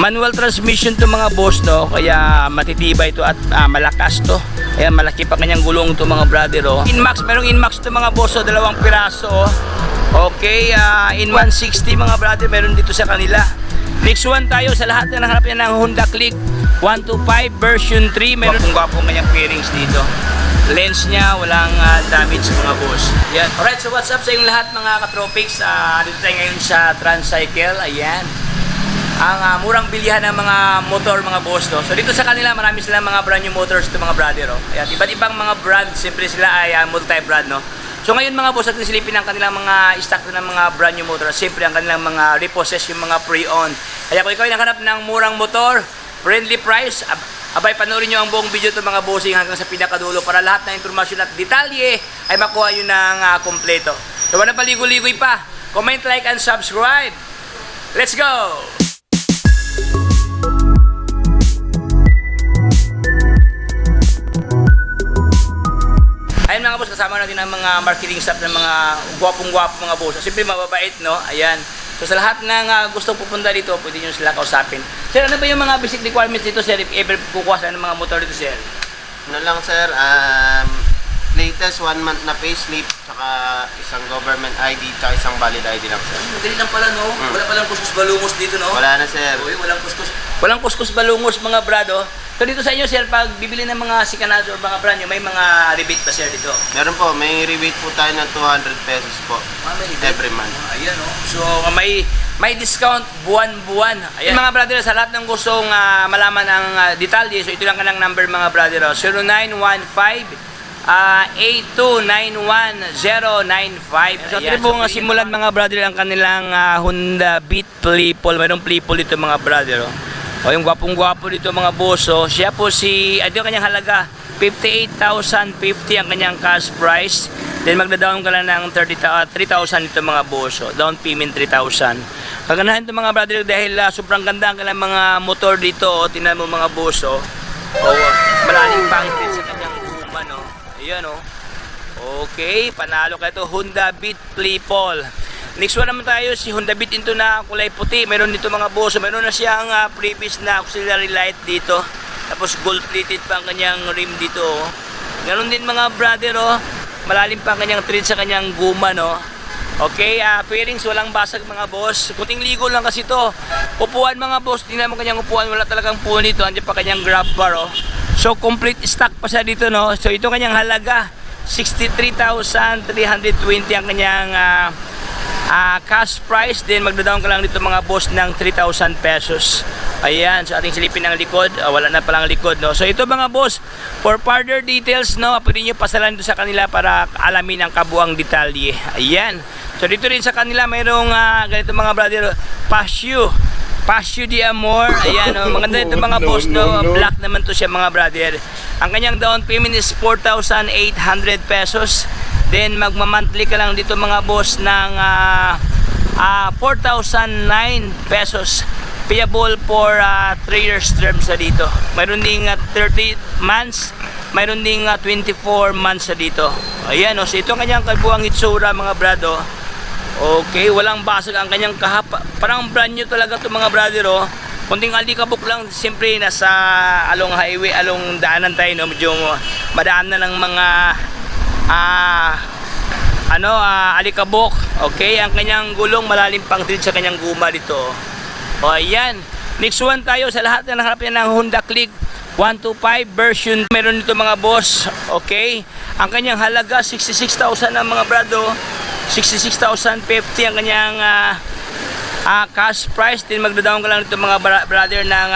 Manual transmission to mga boss, no? Kaya matitibay ito at malakas to. Kaya malaki pa kanyang gulong to mga brother, oh. Inmax, merong Inmax to mga boss, oh, 2 piraso, oh. Okay, in 160 mga brother, meron dito sa kanila. Next one tayo sa lahat na nahanap niya ng Honda Click 125 version 3. Meron gwapong kanyang fairings dito. Lens niya, walang damage mga boss. Yan. Alright, so what's up sa inyong lahat mga katropics? Dito tayo ngayon sa Transcycle. Ayan. Ang murang bilihan ng mga motor mga boss, no? So dito sa kanila marami silang mga brand new motors to mga brother, oh. Ayan, iba't ibang mga brand, siyempre sila ay multi-brand, no? So ngayon mga boss, natin silipin ang kanilang mga stock ng mga brand new motor. Siyempre ang kanilang mga repossess, yung mga pre-owned. Kaya kung ikaw ay naghanap ng murang motor, friendly price, abay panoorin nyo ang buong video to mga bossing hanggang sa pinakadulo para lahat ng informasyon at detalye ay makuha nyo ng kompleto. So wala paligoy-ligoy pa, comment, like, and subscribe. Let's go! Ayan mga boss, kasama natin ang mga marketing staff ng mga gwapong-gwapo mga boss. Siyempre mababait, no? Ayan. So sa lahat ng gustong pupunta dito, pwede nyo sila kausapin. Sir, ano ba yung mga basic requirements dito, sir? If ever kukuha sa ng mga motor dito, sir? Ano lang, sir, latest 1 month na payslip, tsaka isang government ID, tsaka isang valid ID lang, sir. Madali lang pala, no? Wala palang kuskus balungos dito, no? Wala na, sir. Uy, walang kuskus balungos mga brado. So dito sa inyo, sir, pag bibili ng mga sikanado or mga brand nyo, may mga rebate pa, sir, dito? Meron po, may rebate po tayo ng 200 pesos po May rebate every month. Ayan, no? So may discount buwan-buwan. Ayan mga brother, sa lahat ng gustong malaman ang detalye, so ito lang kanang number mga brother, 0915-8291-095. So ito po nga simulan mga brother ang kanilang Honda Beat Playful. Mayroong Playful dito mga brother, oh. O yung gwapong-gwapo dito mga boss, oh. Siya po ito yung kanyang halaga, 58,050 ang kanyang cash price. Then magda-down ka lang ng 3,000 ito mga boss, oh. Down payment 3,000. Kaganahan ito mga brother dahil sobrang ganda ang kanilang mga motor dito, oh. Tingnan mo mga boss, oh. Malalim pang sa kanyang guma, no. Ayan, oh. Okay, panalo ka ito, Honda Beat Playful. Next one naman tayo, si Honda Beat into na kulay puti. Meron dito mga boss, meron na siyang previous na auxiliary light dito. Tapos gold plated pa ang kanyang rim dito, oh. Ganon din mga brother, oh. Malalim pa ang kanyang tread sa kanyang guma, no. Okay, fairings walang basag mga boss. Kunting ligo lang kasi to. Upuan mga boss, tingnan mo kanyang upuan, wala talagang puno nito. Andiyan pa kanyang grab bar, oh. So complete stock pa siya dito, no. So ito kanyang halaga, 63,320 ang kanyang cash price. Then magda-down ka lang dito mga boss ng 3,000 pesos. Ayan, so ating silipin ang likod. Wala na palang likod, no. So ito mga boss, for further details, no, pwede nyo pasalan dito sa kanila para alamin ang kabuang detalye. Ayan, so dito rin sa kanila mayroong ganito mga brother, Passion de Amor. Ayan, oh, maganda ito mga boss, no. Black naman to siya mga brother. Ang kanyang down payment is 4,800 pesos. Then magma-monthly ka lang dito mga boss ng 4,009 pesos. Payable for 3 years term sa dito. Mayroon ding 30 months, mayroon ding 24 months sa dito. Ayan, oh, so ito ang kanyang kabuang itsura mga brado. Okay, walang basag ang kanyang kahapa. Parang brand new talaga to mga brother, oh. Kunting alikabok lang, siyempre nasa along highway, along daanan tayo, no. Medyo madaan na ng mga alikabok. Okay, ang kanyang gulong malalim pang tread sa kanyang guma dito. O ayan, next one tayo sa lahat na nahanap niya ng Honda Click 125 version. Meron dito mga boss. Okay, ang kanyang halaga 66,000 ang mga brado, 66,050 ang kanyang cash price. Din magda-down ka lang dito mga brother ng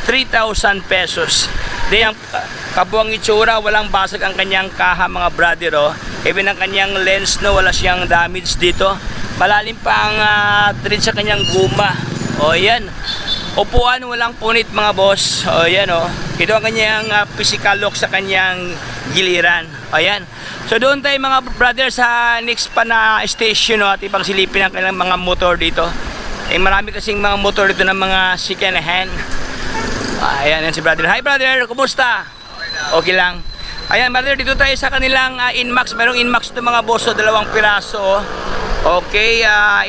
3,000 pesos. Then ang kabuang itsura, walang basag ang kanyang kaha mga brother, oh. Even ang kanyang lens, no, wala siyang damage dito. Malalim pa ang tread sa kanyang guma. O yan, upuan walang punit mga boss. O yan, oh. Ito ang kanyang physical look sa kanyang giliran. O yan. So doon tayo mga brother sa next pa na station, no, at ibang silipin ang kanilang mga motor dito. Marami kasing mga motor dito ng mga second hand. Ayan, yan si brother. Hi brother, kumusta? Okay lang. Ayan brother, dito tayo sa kanilang Inmax. Merong Inmax ito mga boss, 2 piraso. Okay,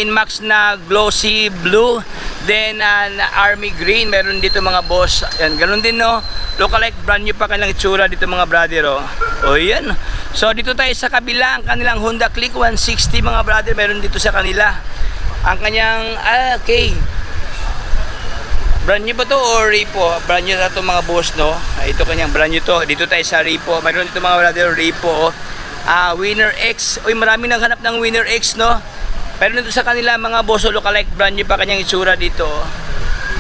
Inmax na glossy blue. Then na Army Green, meron dito mga boss. Ayan, ganun din no. Lookalike brand new pa kanilang itsura dito mga brother oh. O yan. So dito tayo sa kabila, ang kanilang Honda Click 160 mga brother, meron dito sa kanila. Ang kanyang okay. Brand new ba to o repo? Brand new na to mga boss no. Ito kanyang brand new to. Dito tayo sa repo. Meron dito mga brother repo. Winner X. Uy, marami nang hanap ng Winner X no. Pero dito sa kanila mga boss, lookalike brand new pa kanyang itsura dito.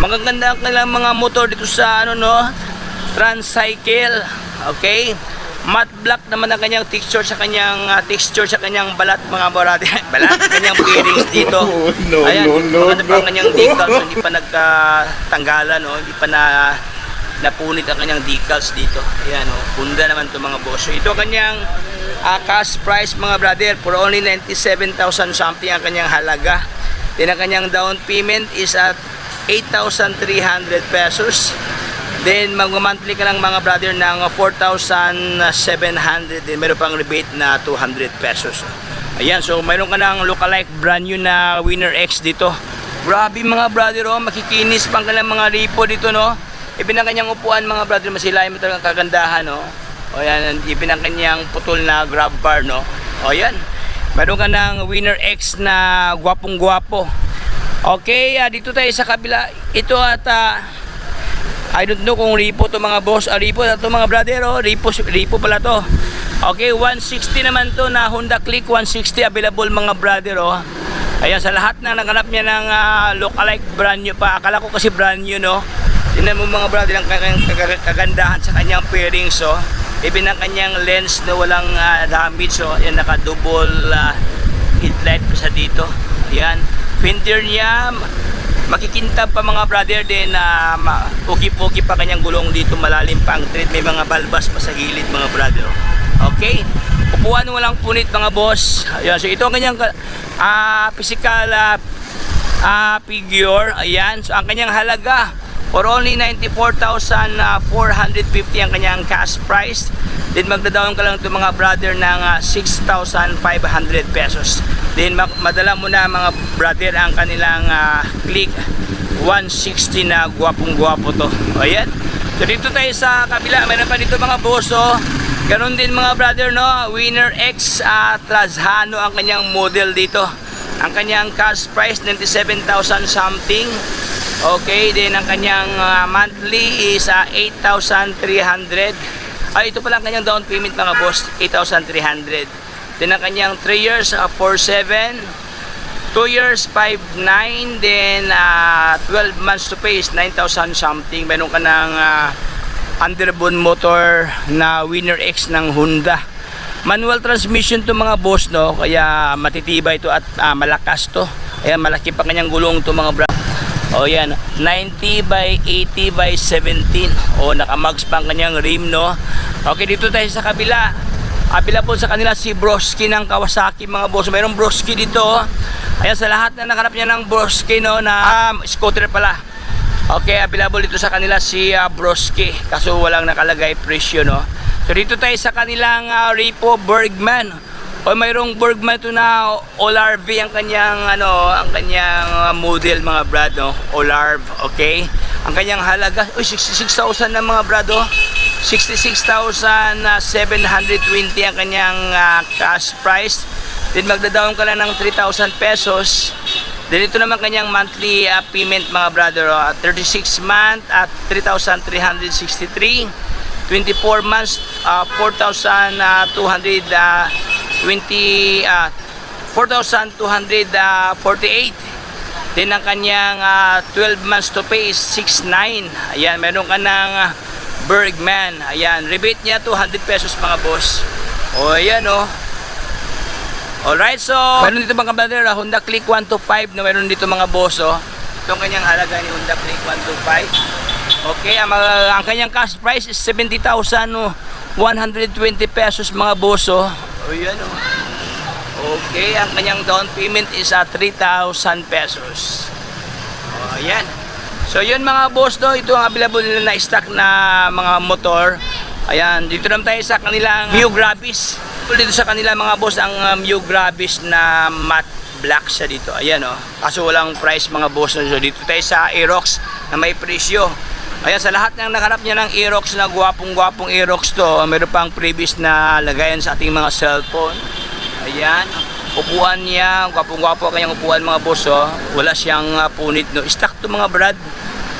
Magaganda ang kanilang mga motor dito sa ano no, Transcycle. Okay? Matte black naman ang kanyang texture sa kanyang balat mga brother. Balat kanyang bearings dito. Ayan, maganda pa ang kanyang decals, hindi pa nagtanggalan no, hindi pa napunit ang kanyang decals dito. Ayan oh, Honda naman to mga boss. So, ito kanyang cash price mga brother for only 97,000 something ang kanyang halaga. Then ang kanyang down payment is at 8,300 pesos. Then mag-monthly ka lang mga brother ng 4,700. Then meron pang rebate na 200 pesos. Ayan, so meron ka ng lookalike brand new na Winner X dito. Grabe mga brother oh, makikinis pang kanilang mga repo dito no. Ibinang kanyang upuan mga brother, masilayan mo talagang kagandahan no. O yan, ibinang kanyang putol na grab bar no. O yan, meron ka ng Winner X na gwapong gwapo. Okay, dito tayo sa kabila. Ito at I don't know kung repo to mga boss. Repo na to mga brother oh. Repo pala to. Okay, 160 naman to na Honda Click 160 available mga brother oh. Ayan, sa lahat na naganap niya ng lookalike brand new pa. Akala ko kasi brand new no. Tingnan mo mga brother ang kagandahan sa kanyang fairings oh. Even ang kanyang lens na walang damage so ayan, naka double headlight pa sa dito. Ayan, fender niya makikintab pa mga brother din na puki-puki pa kanyang gulong dito, malalim pa ang tread, may mga balbas pa sa gilid mga brother. Okay, upuan walang punit mga boss. Ayan, so ito ang kanyang physical figure. Ayan, so ang kanyang halaga for only 94,450 ang kanyang cash price. Then magdadaon ka lang ito mga brother ng 6,500 pesos. Then madala mo na mga brother ang kanilang Click 160 na gwapong gwapo to. Ayan. So dito tayo sa kabila, mayroon pa dito mga boso. Ganon din mga brother no, Winner X Trajano ang kanyang model dito. Ang kanyang cash price 97,000 something. Okay, then ang kanyang monthly is 8,300. Ito pala ang kanyang down payment mga boss, 8,300. Then ang kanyang 3 years, 4,700. 2 years, 5,900. Then 12 months to pay is 9,000 something. Meron ka ng underbone motor na Winner X ng Honda. Manual transmission to mga boss no, kaya matitibay to at malakas to. Ayan, malaki pa kanyang gulong to mga bro. O yan, 90 by 80 by 17. O nakamags pa ang kanyang rim no. Okay, dito tayo sa kabila. Available sa kanila si Broski ng Kawasaki mga boss. Mayroong Broski dito. Ayan, sa lahat na nakanap niya ng Broski no, na scooter pala. Okay, available dito sa kanila si Broski. Kaso walang nakalagay presyo no. So dito tayo sa kanilang repo Bergman. O mayroong Bergman to na All-RV ang kanyang model mga brad no. All-RV, okay? Ang kanyang halaga, 66,000 na mga brad oh. 66,720 ang kanyang cash price. Then magdadaon ka lang ng 3,000 pesos. Then ito naman kanyang monthly payment mga brother, 36 month at 3,363. 24 months 4,248. Then ang kanyang 12 months to pay is 6,900. Ayan, meron ka ng Bergman. Ayan, rebate niya 200 pesos mga boss. O ayan o. Alright, so meron dito mga brother, Honda Click 125 na meron dito mga boss o. Itong kanyang halaga ni Honda Click 125. Okay, ang kanyang cash price is 70,120 pesos mga boss oh. O yan oh. Okay, ang kanyang down payment is 3,000 pesos. O yan. So yun mga boss no, ito ang available nila na stock na mga motor. Ayan, dito naman tayo sa kanilang Mio Gravis. Dito sa kanila mga boss ang Mio Gravis na matte black siya dito. Ayan oh. Kaso walang price mga boss. So dito tayo sa Aerox na may presyo. Ayan, sa lahat ng nakarap niya ng Aerox na gwapong-gwapong Aerox to, meron pang previous na lagayan sa ating mga cellphone. Ayan. Upuan niya, gwapong-gwapo kanyang upuan mga boss oh. Wala siyang punit no. Stock to mga brad.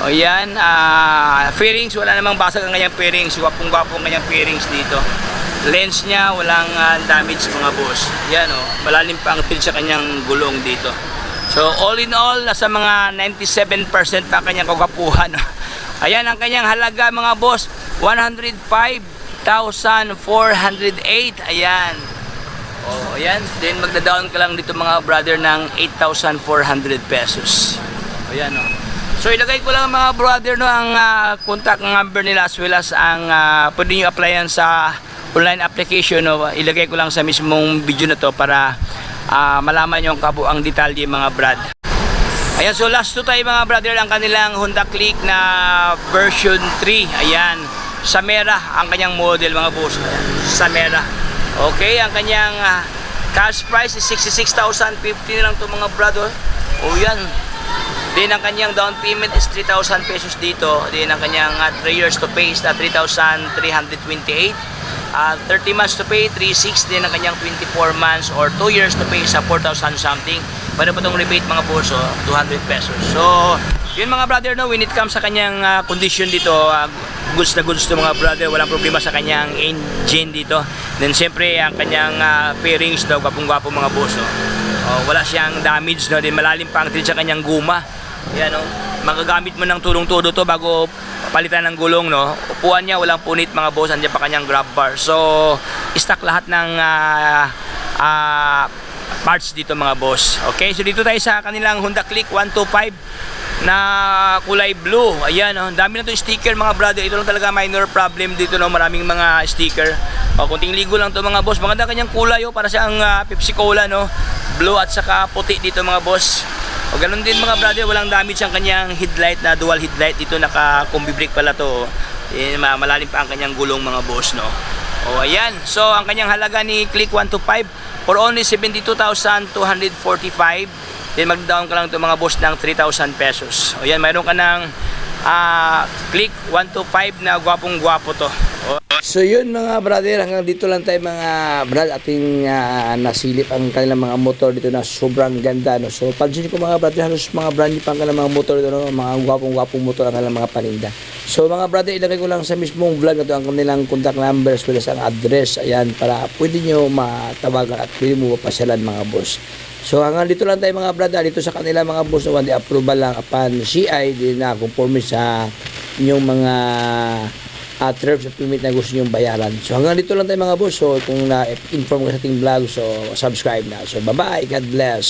Ayan, fairings, wala namang basag ang kanyang fairings. Gwapong-gwapo ang kanyang fairings dito. Lens niya, walang damage mga boss. Ayan oh, malalim pa ang tilt sa kanyang gulong dito. So all in all, nasa mga 97% pa kanyang kagwapuhan. Ayan ang kanyang halaga mga boss, 105,408. Ayan. Oh, ayan. Then magda-down ka lang dito mga brother ng 8,400 pesos. Ayan oh. So ilagay ko lang mga brother no ang contact number nila as well as ang pwede nyo applyan sa online application no. Ilagay ko lang sa mismong video na to para malaman nyo ang kabuang detalye mga brad. Ayan, so last to tayo mga brother ang kanilang Honda Click na version 3. Ayan, Samera ang kanyang model mga boss. Ayan, Samera. Okay, ang kanyang cash price is 66,050 na lang to mga brother. O yan. Then ang kanyang down payment is 3,000 pesos dito. Then ang kanyang 3 years to pay is 3,328. 30 months to pay, 3,600. Then ang kanyang 24 months or 2 years to pay sa 4,000 something. Pwede pa itong rebate mga boss, 200 pesos. So, yun mga brother, no, when it comes sa kanyang condition dito, goods na goods to mga brother, walang problema sa kanyang engine dito. Then siyempre, ang kanyang fairings daw, gwapong-gwapo mga boss. Wala siyang damage, no? Then malalim pa ang tilt sa kanyang guma. Yan, no? Magagamit mo ng tulong-todo to bago palitan ng gulong, no? Upuan niya, walang punit mga boss, andyan pa kanyang grab bar. So, stock lahat ng parts dito mga boss. Okay, so dito tayo sa kanilang Honda Click 125 na kulay blue. Ayan, oh, dami na 'tong sticker mga brother. Ito lang talaga minor problem dito, no. Maraming mga sticker. Kunting ligo lang 'to mga boss. Maganda kanyang kulay, oh, para siyang Pepsi Cola, no. Blue at saka puti dito mga boss. O ganun din mga brother, walang damage ang kanyang headlight na dual headlight dito, naka-combi brake pala 'to. Malalim pa ang kanyang gulong mga boss, no. O ayan. So ang kanyang halaga ni Click 125 for only 72,245. Then mag-down ka lang ito mga boss ng 3,000 pesos. O yan, mayroon ka ng Click 125 na gwapong-gwapo to. So yun mga brother, hanggang dito lang tayo mga brad, ating nasilip ang kanilang mga motor dito na sobrang ganda, no? So pansin ko mga brother, halos mga brand new pa ang kanilang mga motor dito, no? Mga gwapong-gwapong motor ang kanilang mga paninda. So mga brother, ilagay ko lang sa mismong vlog na ito ang kanilang contact number as well as ang address. Ayan, para pwede nyo matawagan at pwede mo mapasyalan mga boss. So hanggang dito lang tayo mga brother, dito sa kanila mga boss, no? The approval lang upon CI, din na conforme sa inyong mga terms of payment na gusto nyo bayaran. So hanggang dito lang tayo mga boss. So kung na-inform ka sa ating vlog, so subscribe na. So bye bye, God bless.